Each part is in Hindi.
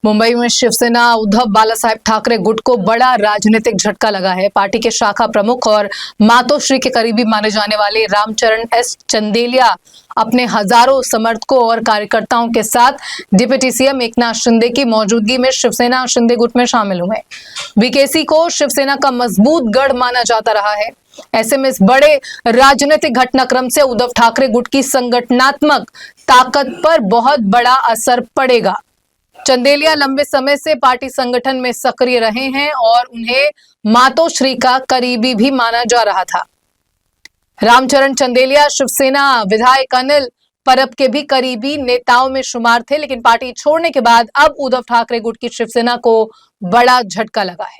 मुंबई में शिवसेना उद्धव बालासाहेब ठाकरे गुट को बड़ा राजनीतिक झटका लगा है। पार्टी के शाखा प्रमुख और मातोश्री के करीबी माने जाने वाले रामचरण एस चंदेलिया अपने हजारों समर्थकों और कार्यकर्ताओं के साथ डिप्टी सीएम एकनाथ शिंदे की मौजूदगी में शिवसेना शिंदे गुट में शामिल हुए। बीकेसी को शिवसेना का मजबूत गढ़ माना जाता रहा है। ऐसे में इस बड़े राजनीतिक घटनाक्रम से उद्धव ठाकरे गुट की संगठनात्मक ताकत पर बहुत बड़ा असर पड़ेगा। चंदेलिया लंबे समय से पार्टी संगठन में सक्रिय रहे हैं और उन्हें मातोश्री का करीबी भी माना जा रहा था। रामचरण चंदेलिया शिवसेना विधायक अनिल परब के भी करीबी नेताओं में शुमार थे, लेकिन पार्टी छोड़ने के बाद अब उद्धव ठाकरे गुट की शिवसेना को बड़ा झटका लगा है।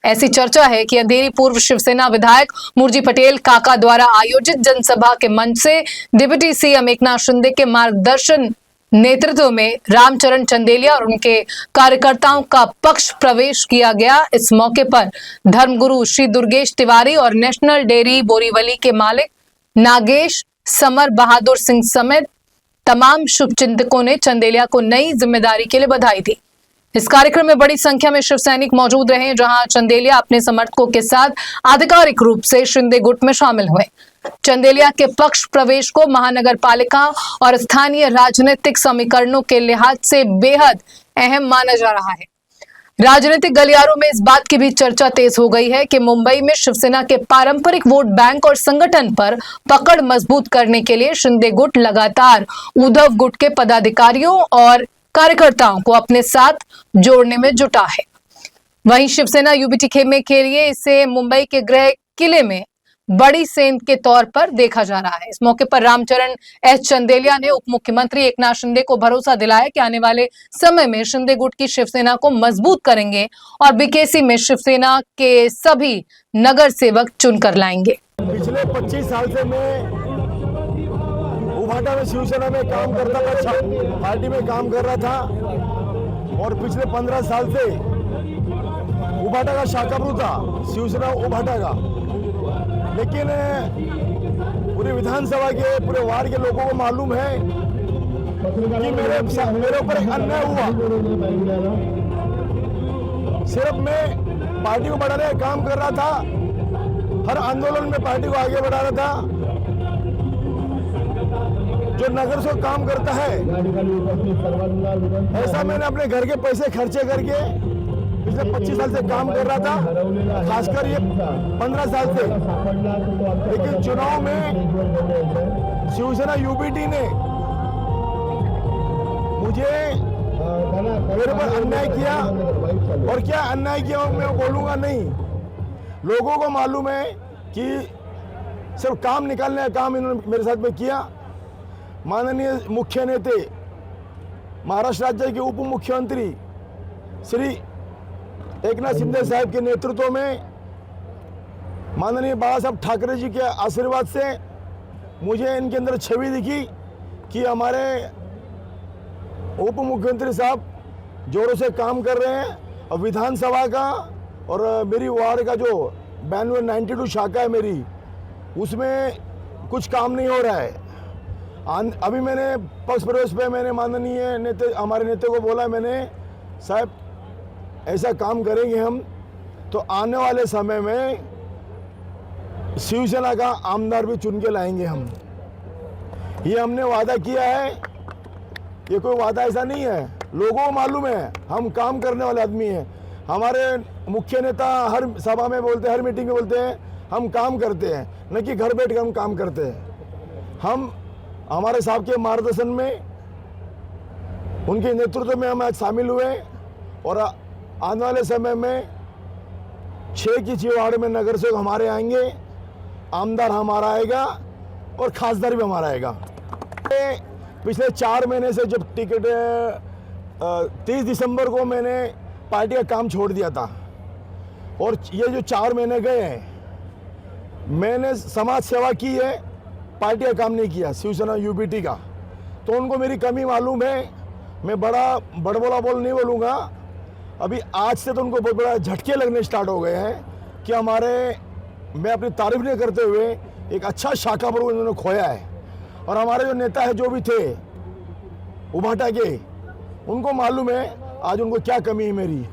ऐसी चर्चा है कि अंधेरी पूर्व शिवसेना विधायक मुरजी पटेल काका द्वारा आयोजित जनसभा के मंच से डिप्टी सीएम एकनाथ शिंदे के मार्गदर्शन नेतृत्व में रामचरण चंदेलिया और उनके कार्यकर्ताओं का पक्ष प्रवेश किया गया। इस मौके पर धर्मगुरु श्री दुर्गेश तिवारी और नेशनल डेयरी बोरीवली के मालिक नागेश समर बहादुर सिंह समेत तमाम शुभचिंतकों ने चंदेलिया को नई जिम्मेदारी के लिए बधाई दी। इस कार्यक्रम में बड़ी संख्या में शिव सैनिक मौजूद रहे, जहां चंदेलिया अपने समर्थकों के साथ आधिकारिक रूप से शिंदे गुट में शामिल हुए। चंदेलिया के पक्ष प्रवेश को महानगर पालिका और स्थानीय राजनीतिक समीकरणों के लिहाज से बेहद अहम माना जा रहा है। राजनीतिक गलियारों में इस बात की भी चर्चा तेज हो गई है कि मुंबई में शिवसेना के पारंपरिक वोट बैंक और संगठन पर पकड़ मजबूत करने के लिए शिंदे गुट लगातार उद्धव गुट के पदाधिकारियों और कार्यकर्ताओं को अपने साथ जोड़ने में जुटा है। वहीं शिवसेना यूबीटी खेमे के लिए इसे मुंबई के गृह किले में बड़ी सेंध के तौर पर देखा जा रहा है। इस मौके पर रामचरण एस चंदेलिया ने उप मुख्यमंत्री एकनाथ शिंदे को भरोसा दिलाया कि आने वाले समय में शिंदे गुट की शिवसेना को मजबूत करेंगे और बीकेसी में शिवसेना के सभी नगर सेवक चुनकर लाएंगे। पिछले 25 साल से मैं उभाटा में शिवसेना में काम करता था, पार्टी में काम कर रहा था और पिछले 15 साल से उभाटा का शाखा प्रमुख था, शिवसेना उभाटा का। लेकिन पूरी विधानसभा के पूरे वार्ड के लोगों को मालूम है कि मेरे ऊपर एक अन्याय हुआ। सिर्फ मैं पार्टी को बढ़ाने का काम कर रहा था, हर आंदोलन में पार्टी को आगे बढ़ा रहा था। जो नगर से काम करता है, ऐसा मैंने अपने घर के पैसे खर्चे करके पिछले 25 साल से काम कर रहा था, खासकर ये 15 साल से। लेकिन चुनाव में शिवसेना यूबीटी ने मुझे मेरे पर अन्याय किया, और क्या अन्याय किया मैं बोलूंगा नहीं। लोगों को मालूम है कि सिर्फ काम निकालने का काम इन्होंने मेरे साथ में किया। माननीय मुख्य नेता महाराष्ट्र राज्य के उप मुख्यमंत्री श्री एकनाथ शिंदे साहब के नेतृत्व में माननीय बाला साहब ठाकरे जी के आशीर्वाद से मुझे इनके अंदर छवि दिखी कि हमारे उप मुख्यमंत्री साहब जोरों से काम कर रहे हैं। और विधानसभा का और मेरी वार्ड का जो 92 शाखा है मेरी, उसमें कुछ काम नहीं हो रहा है। अभी मैंने पक्ष प्रवेश पे मैंने माननीय नेता हमारे नेता को बोला, मैंने साहब ऐसा काम करेंगे हम तो आने वाले समय में शिवसेना का आमदार भी चुन के लाएंगे हम। ये हमने वादा किया है, ये कोई वादा ऐसा नहीं है। लोगों को मालूम है हम काम करने वाले आदमी हैं। हमारे मुख्य नेता हर सभा में बोलते हैं, हर मीटिंग में बोलते हैं हम काम करते हैं, न कि घर बैठ कर हम काम करते हैं। हम हमारे साहब के मार्गदर्शन में, उनके नेतृत्व में हम आज शामिल हुए और आने वाले समय में 6 की 6 वार्ड में नगर सेवक हमारे आएंगे, आमदार हमारा आएगा और खासदार भी हमारा आएगा। पिछले 4 महीने से जब टिकट 30 दिसंबर को मैंने पार्टी का काम छोड़ दिया था, और ये जो 4 महीने गए हैं मैंने समाज सेवा की है, पार्टी का काम नहीं किया शिवसेना यूबीटी का। तो उनको मेरी कमी मालूम है। मैं बड़बोला बोल नहीं बोलूँगा। अभी आज से तो उनको बहुत बड़ा झटके लगने स्टार्ट हो गए हैं कि मैं अपनी तारीफ नहीं करते हुए एक अच्छा शाखा प्रमुख उन्होंने खोया है। और हमारे जो नेता है जो भी थे उभाटा के, उनको मालूम है आज उनको क्या कमी है मेरी।